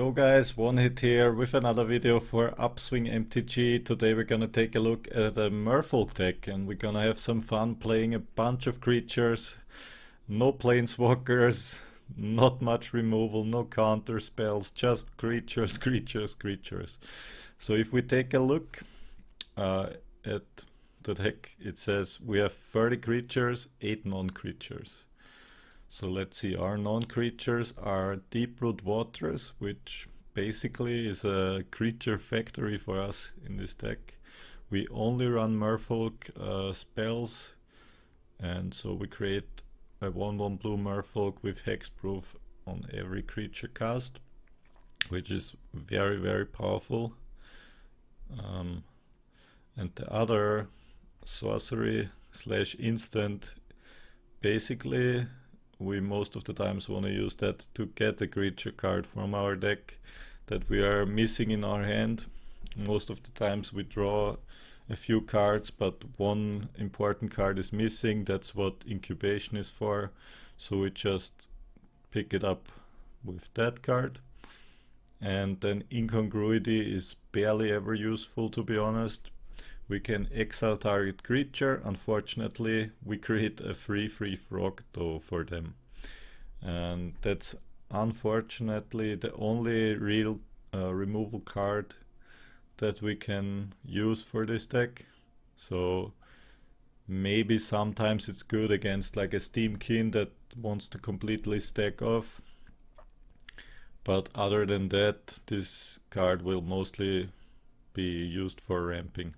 Yo guys, OneH here with another video for UpswingMTG. Today we're gonna take a look at a Merfolk deck and we're gonna have some fun playing a bunch of creatures. No planeswalkers, not much removal, no counter spells, just creatures, creatures. So if we take a look at the deck, it says we have 30 creatures, 8 non-creatures. So let's see, our non-creatures are Deeproot Waters, which basically is a creature factory for us in this deck. We only run Merfolk spells, and so we create a 1/1 blue Merfolk with hexproof on every creature cast, which is very powerful. And the other sorcery / instant, basically we most of the times want to use that to get a creature card from our deck that we are missing in our hand. Most of the times we draw a few cards, but one important card is missing. That's what Incubation is for. So we just pick it up with that card. And then Incongruity is barely ever useful, to be honest. We can exile target creature. Unfortunately, we create a free frog though for them. And that's unfortunately the only real removal card that we can use for this deck. So maybe sometimes it's good against like a Steamkin that wants to completely stack off. But other than that, this card will mostly be used for ramping,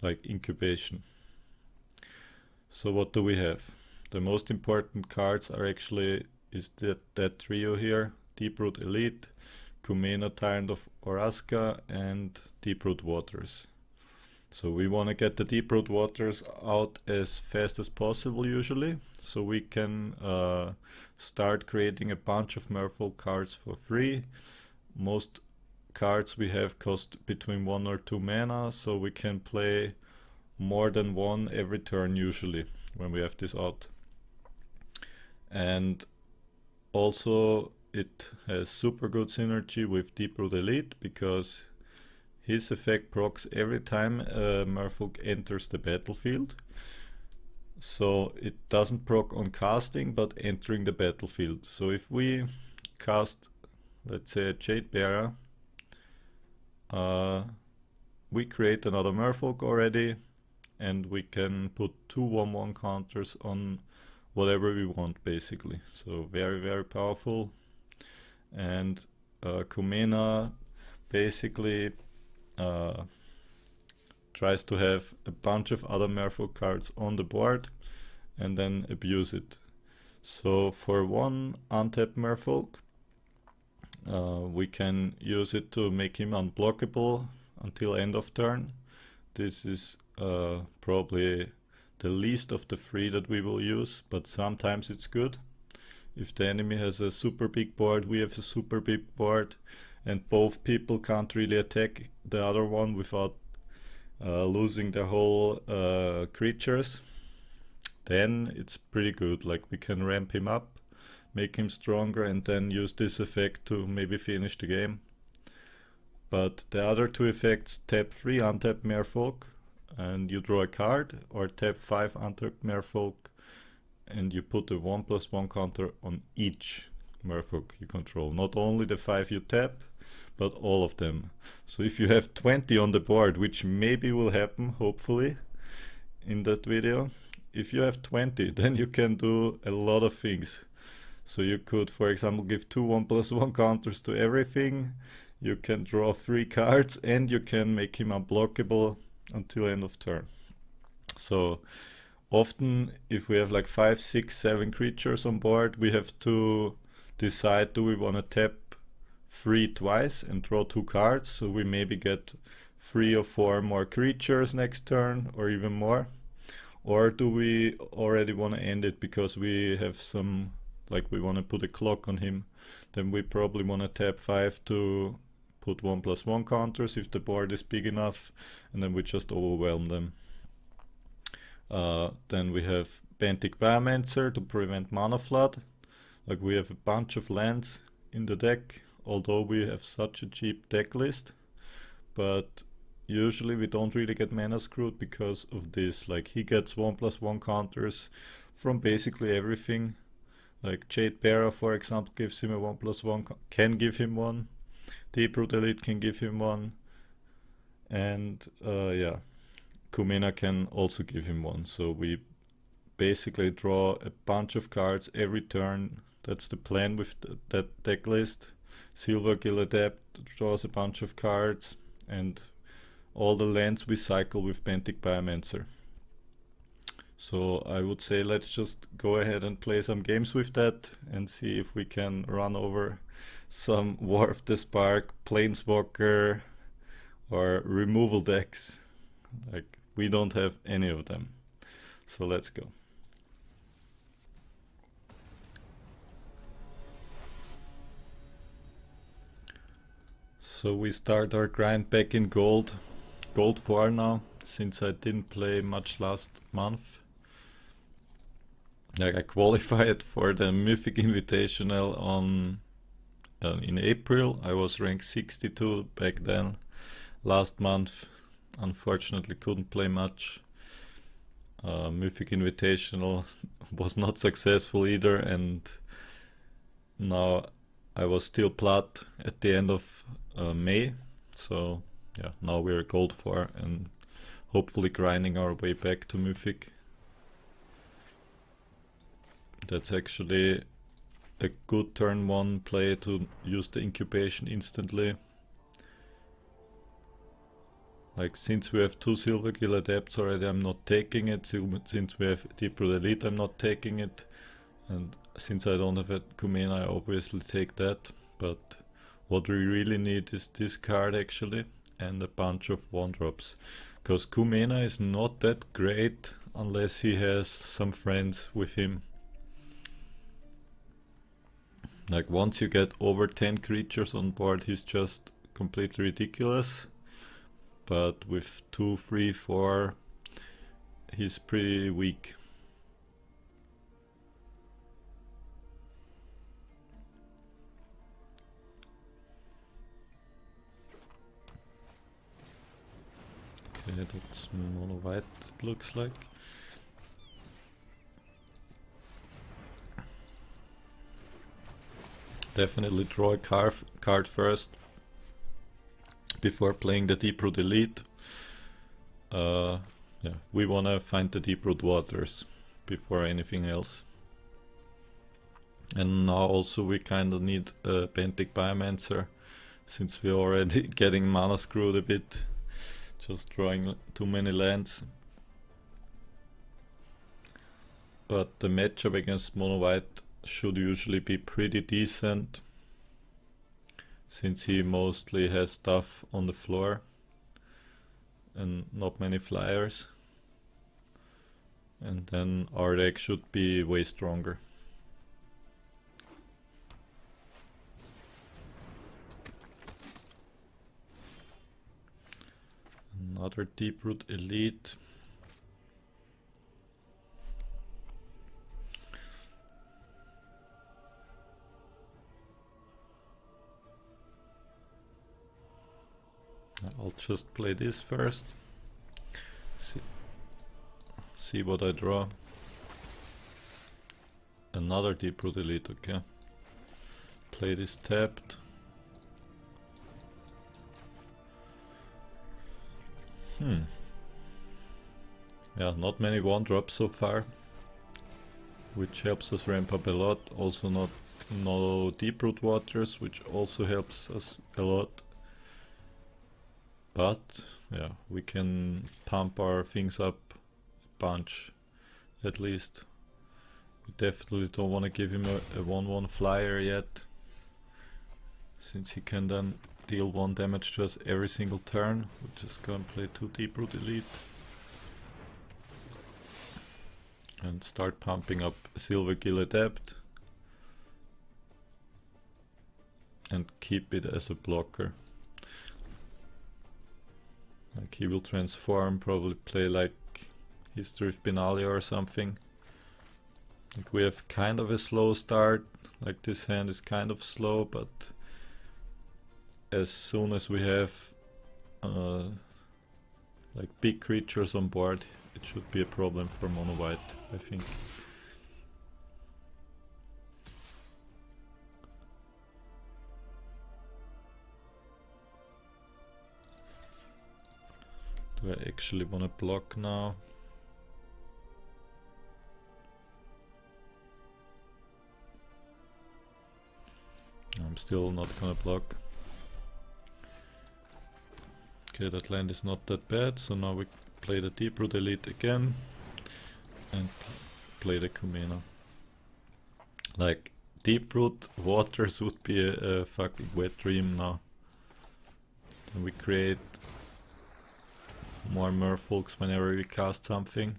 like Incubation. So what do we have? The most important cards are actually that trio here: Deeproot Elite, Kumena, Tyrant of Orazca, and Deeproot Waters. So we want to get the Deeproot Waters out as fast as possible usually, so we can start creating a bunch of Merfolk cards for free. Most cards we have cost between 1 or 2 mana, so we can play more than one every turn usually when we have this out. And also it has super good synergy with Deeproot Elite because his effect procs every time a Merfolk enters the battlefield. So it doesn't proc on casting but entering the battlefield. So if we cast, let's say, a Jade Bearer, we create another Merfolk already, and we can put 2 1/1 counters on whatever we want basically. So very powerful. And Kumena basically tries to have a bunch of other Merfolk cards on the board and then abuse it. So for one untapped Merfolk, we can use it to make him unblockable until end of turn. This is probably the least of the 3 that we will use, but sometimes it's good. If the enemy has a super big board, we have a super big board, and both people can't really attack the other one without losing their whole creatures, then it's pretty good. Like, we can ramp him up, make him stronger, and then use this effect to maybe finish the game. But the other 2 effects, tap 3 untapped Merfolk and you draw a card, or tap 5 untapped Merfolk and you put a 1/1 counter on each Merfolk you control. Not only the 5 you tap, but all of them. So if you have 20 on the board, which maybe will happen, hopefully, in that video, if you have 20, then you can do a lot of things. So you could, for example, give 2 1/1 counters to everything. You can draw 3 cards and you can make him unblockable until end of turn. So often if we have like 5, 6, 7 creatures on board, we have to decide, do we want to tap 3 twice and draw 2 cards, so we maybe get 3 or 4 more creatures next turn or even more, or do we already want to end it because we have some, like, we want to put a clock on him? Then we probably want to tap 5 to put 1/1 counters if the board is big enough, and then we just overwhelm them. Then we have Benthic Biomancer to prevent mana flood. Like, we have a bunch of lands in the deck, although we have such a cheap deck list, but usually we don't really get mana screwed because of this. Like, he gets 1/1 counters from basically everything. Like Jade Bearer, for example, gives him a 1/1, can give him one. Deeproot Elite can give him one. And yeah, Kumena can also give him one. So we basically draw a bunch of cards every turn. That's the plan with that deck list. Silvergill Adept draws a bunch of cards, and all the lands we cycle with Benthic Biomancer. So I would say let's just go ahead and play some games with that and see if we can run over some War of the Spark, Planeswalker, or removal decks. Like, we don't have any of them. So let's go. So we start our grind back in gold 4 now, since I didn't play much last month. Like, I qualified for the Mythic Invitational in April. I was ranked 62 back then. Last month, unfortunately, couldn't play much. Mythic Invitational was not successful either, and now I was still plat at the end of May. So yeah, now we're gold 4 and hopefully grinding our way back to Mythic. That's actually a good turn 1 play to use the Incubation instantly. Like, since we have 2 Silvergill Adepts already, I'm not taking it. Since we have Deeproot Elite, I'm not taking it. And since I don't have a Kumena, I obviously take that. But what we really need is this card actually, and a bunch of 1-drops. Because Kumena is not that great unless he has some friends with him. Like, once you get over 10 creatures on board, he's just completely ridiculous. But with 2, 3, 4, he's pretty weak. Okay, that's mono white, it looks like. Definitely draw a card first before playing the Deeproot Elite. Yeah, we wanna find the Deeproot Waters before anything else. And now also we kinda need a Benthic Biomancer, since we're already getting mana screwed a bit, just drawing too many lands. But the matchup against mono white should usually be pretty decent, since he mostly has stuff on the floor and not many flyers. And then our deck should be way stronger. Another Deeproot Elite. I'll just play this first. See what I draw. Another Deeproot Elite, okay. Play this tapped. Yeah, not many 1-drops so far, which helps us ramp up a lot. Also no Deeproot Waters, which also helps us a lot. But yeah, we can pump our things up a bunch, at least. We definitely don't want to give him a 1/1 flyer yet, since he can then deal 1 damage to us every single turn. We're just gonna play 2 Deeproot Elite and start pumping up Silvergill Adept and keep it as a blocker. Like, he will transform, probably play like History of Benalia or something. Like, we have kind of a slow start. Like, this hand is kind of slow, but as soon as we have like big creatures on board, it should be a problem for mono white, I think. Do I actually want to block now? I'm still not gonna block. Okay, that land is not that bad, so now we play the Deeproot Elite again and play the Kumena. Like, Deeproot Waters would be a fucking wet dream now. Then we create more Merfolks whenever we cast something.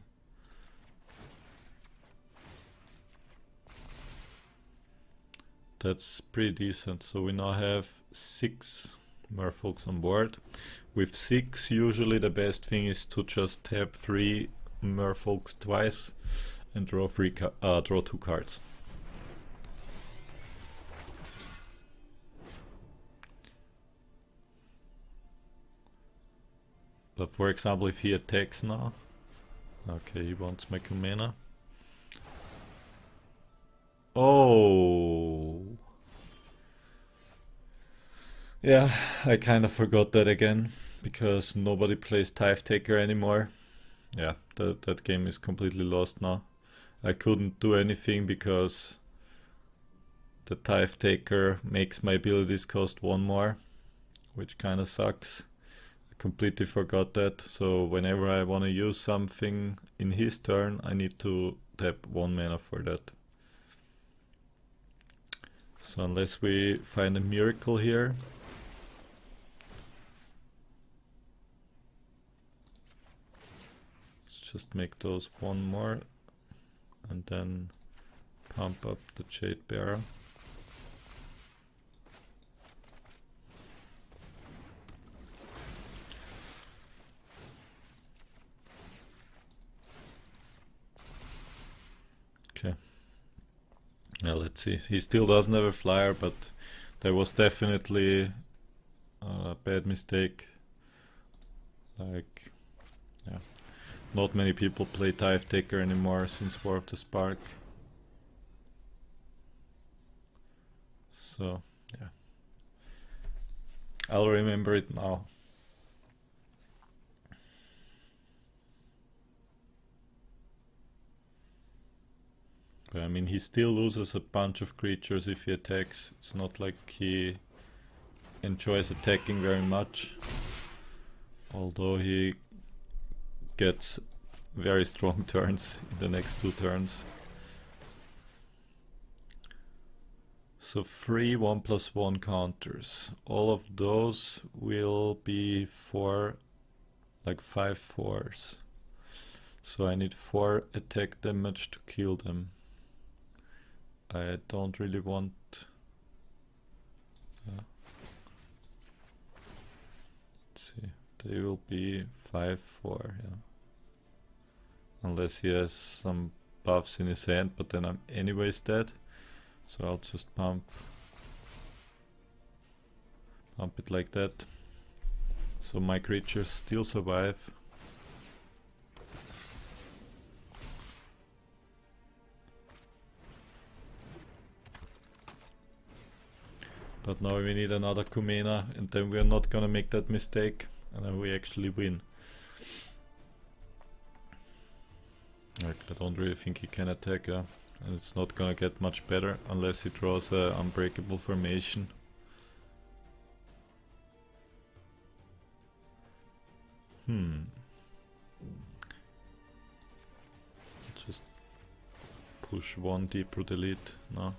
That's pretty decent. So we now have 6 Merfolks on board. With 6, usually the best thing is to just tap 3 Merfolks twice and draw 2 cards. But for example, if he attacks now, okay, he wants my Kumena. Oh, yeah, I kind of forgot that again, because nobody plays Tithe Taker anymore. Yeah, that game is completely lost now. I couldn't do anything because the Tithe Taker makes my abilities cost 1 more, which kind of sucks. I completely forgot that, so whenever I want to use something in his turn, I need to tap 1 mana for that. So unless we find a miracle here, let's just make those 1 more and then pump up the Jade Bearer. Okay. Yeah, let's see. He still doesn't have a flyer, but that was definitely a bad mistake. Like, yeah, not many people play Tithe Taker anymore since War of the Spark. So, yeah. I'll remember it now. But I mean, he still loses a bunch of creatures if he attacks. It's not like he enjoys attacking very much. Although he gets very strong turns in the next 2 turns. So 3 1/1 counters. All of those will be 4, like 5 4s. So I need 4 attack damage to kill them. I don't really want... let's see, they will be 5 4, yeah. Unless he has some buffs in his hand, but then I'm anyways dead. So I'll just pump it like that. So my creatures still survive. But now we need another Kumena, and then we're not gonna make that mistake, and then we actually win. Like, I don't really think he can attack, and it's not gonna get much better unless he draws an unbreakable formation. Just push 1 Deeproot Elite now.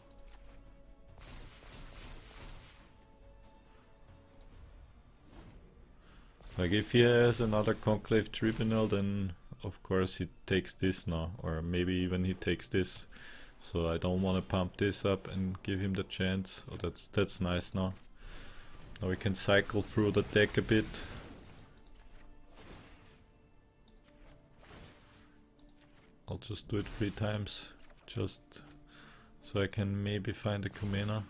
Like, if he has another Conclave Tribunal, then of course he takes this now, or maybe even he takes this. So I don't want to pump this up and give him the chance. Oh, that's nice now. Now we can cycle through the deck a bit. I'll just do it 3 times, just so I can maybe find a Kumena.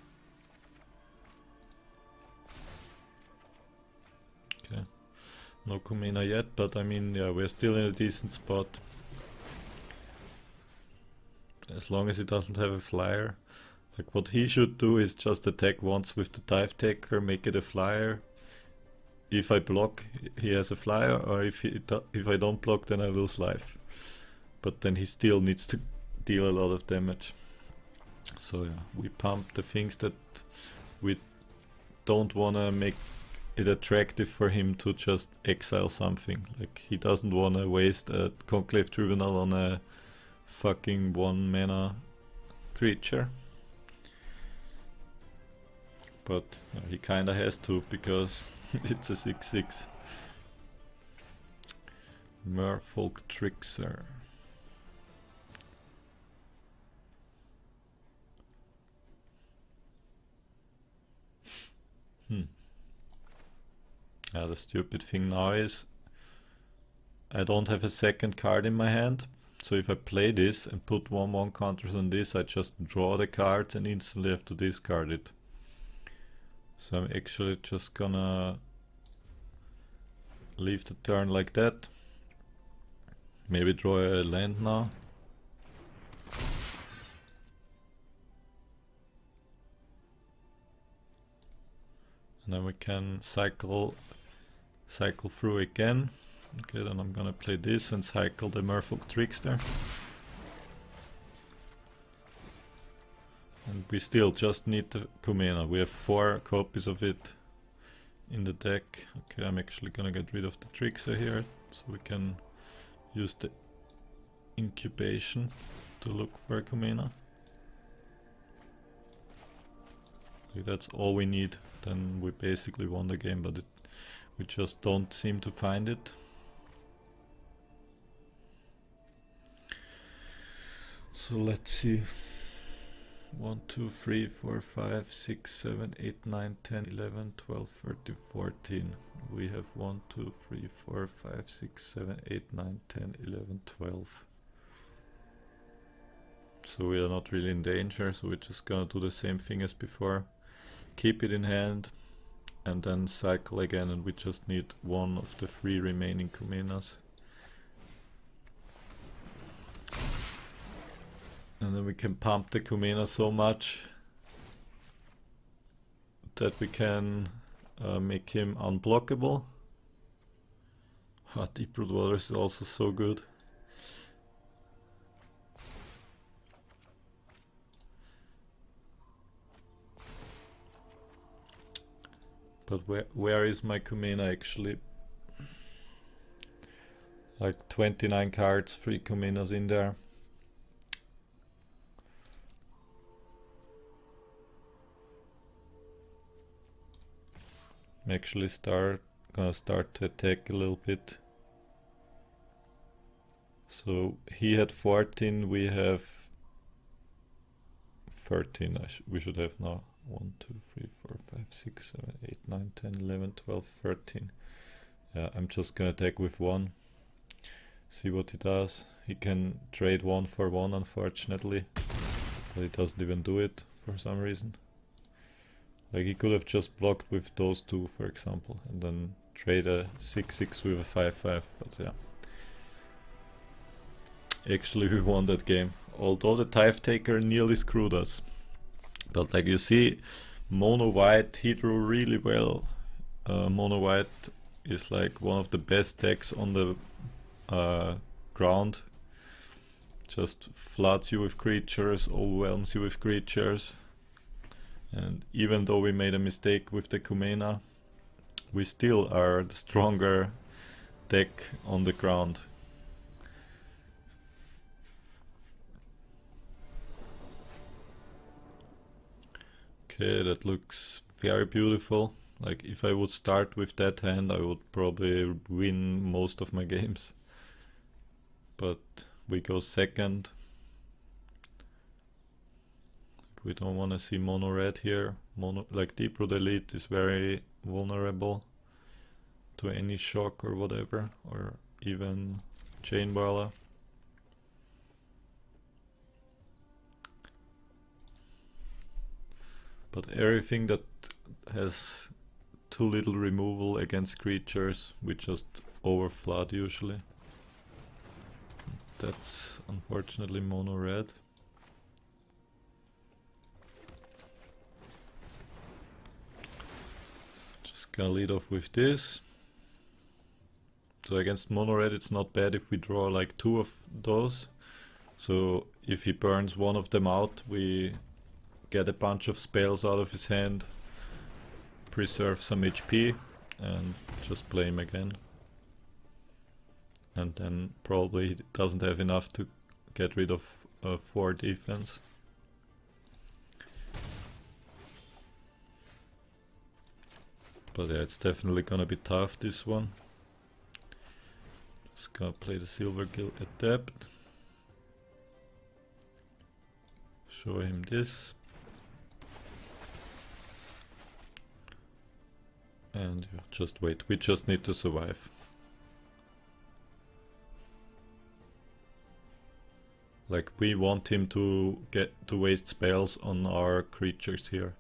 no Kumena yet, but I mean, yeah, we're still in a decent spot. As long as he doesn't have a flyer. Like, what he should do is just attack once with the dive taker, make it a flyer. If I block, he has a flyer, or if I don't block, then I lose life. But then he still needs to deal a lot of damage. So yeah, we pump the things that we don't want to make it attractive for him to just exile something. Like, he doesn't want to waste a Conclave Tribunal on a fucking 1 mana creature. But he kinda has to, because it's a 6/6. Merfolk Trickster. Yeah, the stupid thing now is I don't have a second card in my hand. So if I play this and put 1/1 counters on this, I just draw the cards and instantly have to discard it. So I'm actually just gonna leave the turn like that. Maybe draw a land now. And then we can cycle through again. Okay, then I'm gonna play this and cycle the Merfolk Trickster. And we still just need the Kumena. We have 4 copies of it in the deck. Okay, I'm actually gonna get rid of the Trickster here, so we can use the Incubation to look for a Kumena. Like, that's all we need. Then we basically won the game, but we just don't seem to find it. So let's see. 1, 2, 3, 4, 5, 6, 7, 8, 9, 10, 11, 12, 13, 14. We have 1, 2, 3, 4, 5, 6, 7, 8, 9, 10, 11, 12. So we are not really in danger, so we're just gonna do the same thing as before. Keep it in hand and then cycle again, and we just need 1 of the 3 remaining Kumenas. And then we can pump the Kumena so much that we can make him unblockable. Deeproot Waters is also so good. But where is my Kumena actually? Like 29 cards, 3 Kumenas in there. I'm actually gonna start to attack a little bit. So he had 14, we have 13. We should have now 1, 2, 3, 4, 5, 6, 7, 8, 9, 10, 11, 12, 13. Yeah, I'm just gonna attack with 1. See what he does. He can trade 1 for 1, unfortunately, but he doesn't even do it for some reason. Like, he could have just blocked with those 2, for example, and then trade a 6/6 with a 5/5, but yeah. Actually, we won that game, although the Dive Taker nearly screwed us. But like you see, Mono White, he drew really well. Mono White is like one of the best decks on the ground. Just floods you with creatures, overwhelms you with creatures. And even though we made a mistake with the Kumena, we still are the stronger deck on the ground. Okay, that looks very beautiful. Like, if I would start with that hand, I would probably win most of my games. But we go second. We don't want to see mono red here. Like, Deeproot Elite is very vulnerable to any shock or whatever, or even Chain Whirler. But everything that has too little removal against creatures, we just overflood usually. That's unfortunately mono red. Just gonna lead off with this. So against mono red it's not bad if we draw like 2 of those. So if he burns one of them out, we get a bunch of spells out of his hand, preserve some HP, and just play him again. And then probably he doesn't have enough to get rid of 4 defense. But yeah, it's definitely gonna be tough, this one. Just gonna play the Silvergill Adept. Show him this. And yeah, just wait, we just need to survive. Like, we want him to get to waste spells on our creatures here.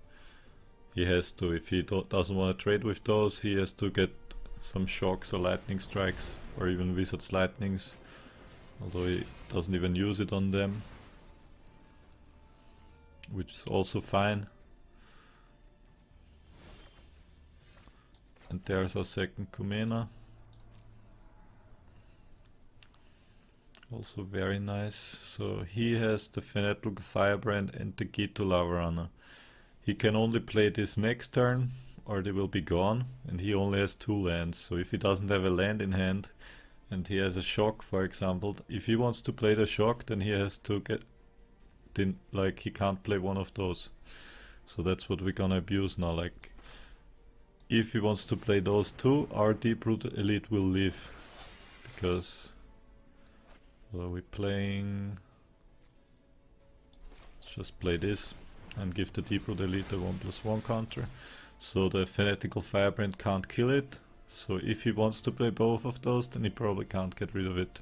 He has to, if he doesn't want to trade with those, he has to get some shocks or lightning strikes, or even wizard's lightnings, although he doesn't even use it on them, which is also fine. And there's our second Kumena. Also very nice. So he has the Fanatical Firebrand and the Gitu Lavarana. He can only play this next turn or they will be gone, and he only has 2 lands. So if he doesn't have a land in hand and he has a shock, for example, if he wants to play the shock, then he has to get, like, he can't play one of those. So that's what we're gonna abuse now. Like, if he wants to play those 2, our Deeproot Elite will live. Because what are we playing? Let's just play this and give the Deeproot Elite a 1/1 counter. So the Fanatical Firebrand can't kill it. So if he wants to play both of those, then he probably can't get rid of it.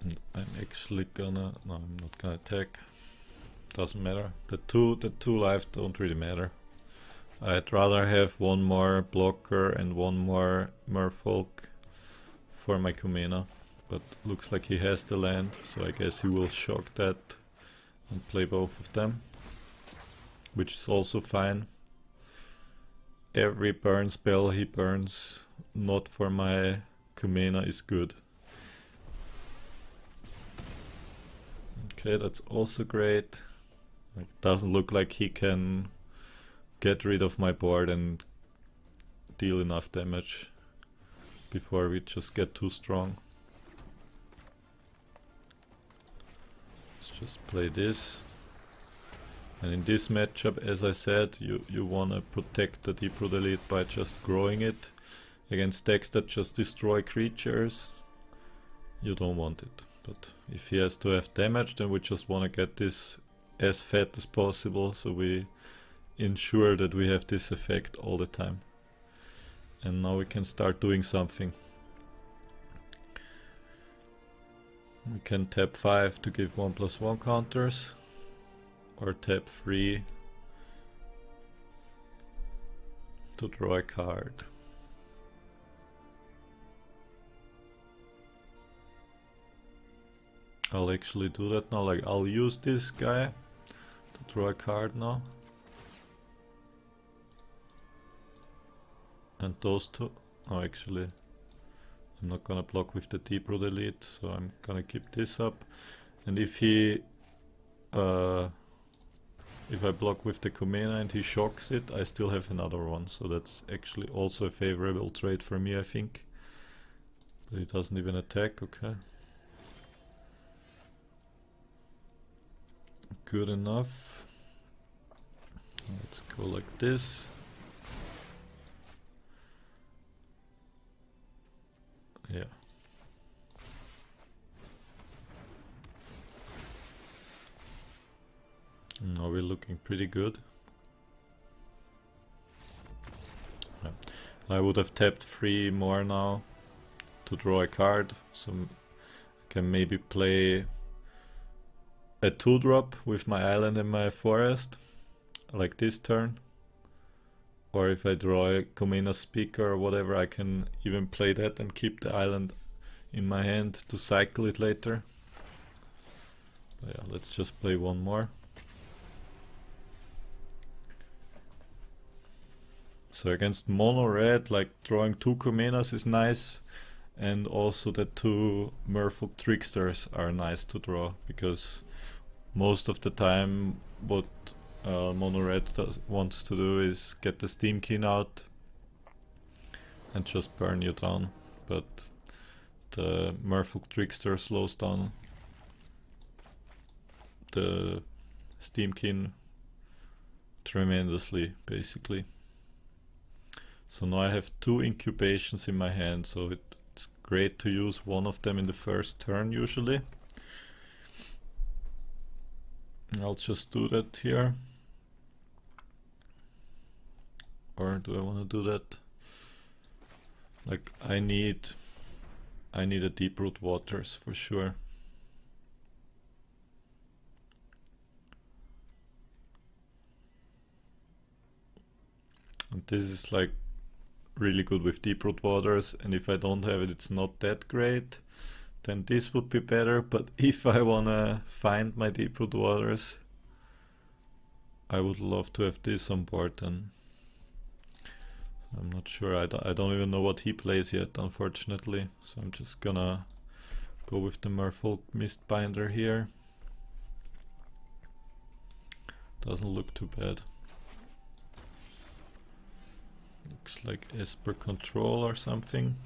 And I'm actually gonna... no, I'm not gonna attack. Doesn't matter. The two lives don't really matter. I'd rather have 1 more blocker and 1 more Merfolk for my Kumena. But looks like he has the land, so I guess he will shock that and play both of them, which is also fine. Every burn spell he burns not for my Kumena is good. Okay, that's also great. It doesn't look like he can get rid of my board and deal enough damage before we just get too strong. Let's just play this. And in this matchup, as I said, you want to protect the Deeproot Elite by just growing it. Against decks that just destroy creatures, you don't want it. But if he has to have damage, then we just want to get this as fat as possible, so we ensure that we have this effect all the time. And now we can start doing something. We can tap 5 to give 1/1 counters, or tap 3 to draw a card. I'll actually do that now, like I'll use this guy to draw a card now. And those 2, oh actually, I'm not gonna block with the Deeproot Elite, so I'm gonna keep this up. And if he, if I block with the Kumena and he shocks it, I still have another one. So that's actually also a favorable trade for me, I think. But he doesn't even attack, okay. Good enough. Let's go like this. Yeah. Now we're looking pretty good. Yeah. I would have tapped 3 more now to draw a card, so I can maybe play a 2-drop with my island and my forest, like this turn. Or if I draw a Kumena speaker or whatever, I can even play that and keep the island in my hand to cycle it later. But yeah, let's just play one more. So against mono red, like drawing 2 Kumenas is nice, and also the 2 Merfolk Tricksters are nice to draw, because most of the time what mono red wants to do is get the Steam King out and just burn you down, but the Merfolk Trickster slows down the Steam King tremendously, basically. So now I have 2 incubations in my hand, so it's great to use one of them in the first turn usually. I'll just do that here. Or do I want to do that? Like I need a Deeproot Waters for sure. And this is like really good with Deeproot Waters, and if I don't have it, it's not that great. Then this would be better, but if I wanna find my Deeproot Waters, I would love to have this on board then. I'm not sure, I don't even know what he plays yet, unfortunately, so I'm just gonna go with the Merfolk Mistbinder here. Doesn't look too bad. Looks like Esper Control or something.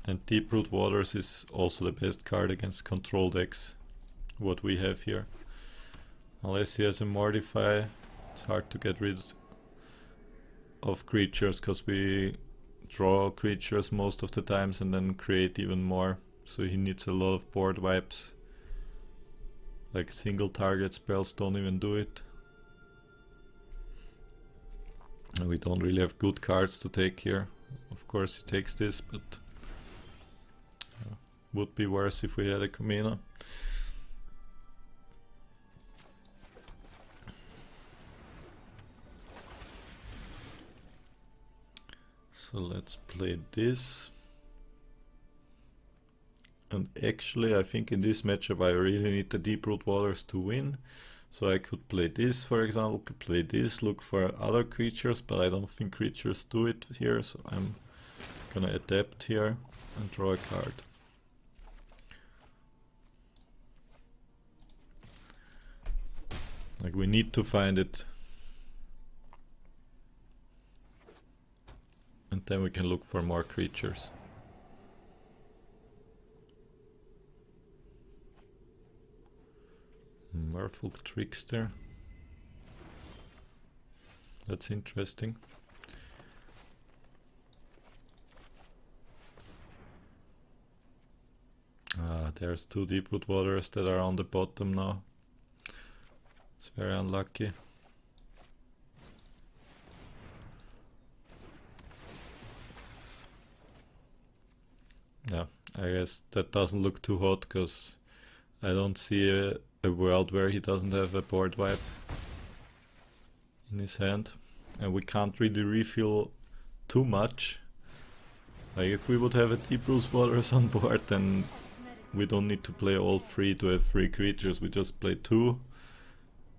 And Deeproot Waters is also the best card against control decks, what we have here. Unless he has a Mortify, it's hard to get rid of creatures, because we draw creatures most of the times and then create even more. So he needs a lot of board wipes. Like single target spells don't even do it. And we don't really have good cards to take here. Of course he takes this, but would be worse if we had a Kumena. So let's play this. And actually I think in this matchup I really need the Deeproot Waters to win. So I could play this, for example, could play this, look for other creatures, but I don't think creatures do it here, so I'm gonna adapt here and draw a card. Like we need to find it. And then we can look for more creatures. Merfolk Trickster. That's interesting. There's 2 Deeproot Waters that are on the bottom now. It's very unlucky. Yeah, I guess that doesn't look too hot, because I don't see a world where he doesn't have a board wipe in his hand. And we can't really refill too much. Like if we would have a Deeproot Waters on board, then we don't need to play all 3 to have 3 creatures. We just play 2,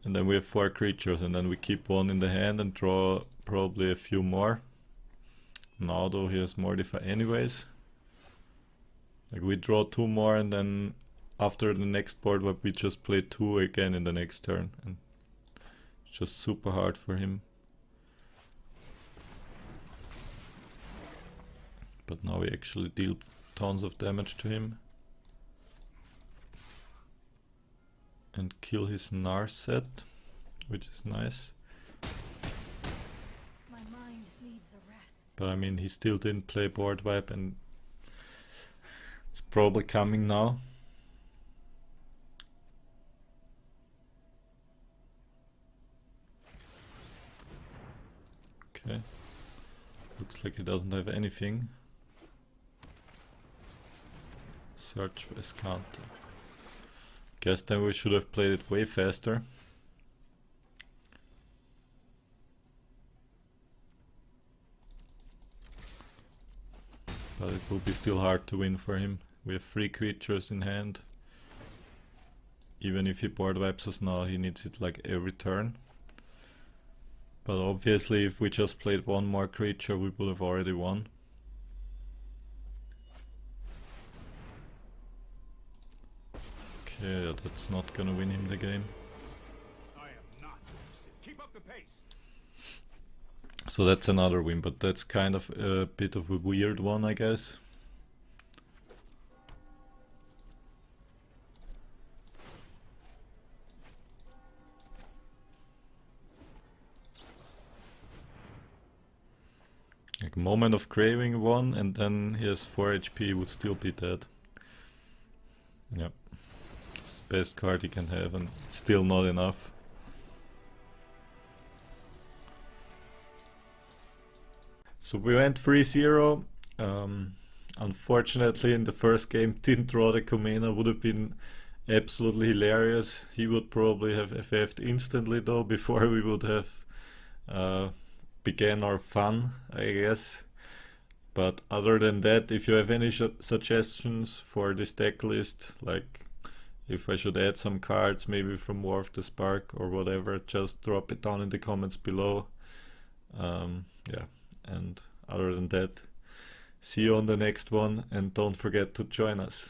and then we have 4 creatures, and then we keep 1 in the hand and draw probably a few more. Now though he has Mortify anyways. Like we draw 2 more, and then after the next board wipe we just play 2 again in the next turn, and it's just super hard for him. But now we actually deal tons of damage to him. And kill his Narset, which is nice. My mind needs a rest. But I mean, he still didn't play board wipe, and it's probably coming now. Okay. Looks like he doesn't have anything. Search for Escante. Guess then we should have played it way faster. But it will be still hard to win for him. We have 3 creatures in hand. Even if he board wipes us now, he needs it like every turn. But obviously if we just played one more creature, we would have already won. Okay, that's not gonna win him the game. I am not. Keep up the pace. So that's another win, but that's kind of a bit of a weird one, I guess. Like Moment of Craving won, and then he has 4 HP, would still be dead. Yep. It's the best card he can have, and still not enough. So we went 3-0. Unfortunately, in the first game, didn't draw the Kumena. Would have been absolutely hilarious. He would probably have FF'd instantly though, before we would have began our fun, I guess. But other than that, if you have any suggestions for this deck list, like if I should add some cards, maybe from War of the Spark or whatever, just drop it down in the comments below. Yeah, and other than that, see you on the next one, and don't forget to join us.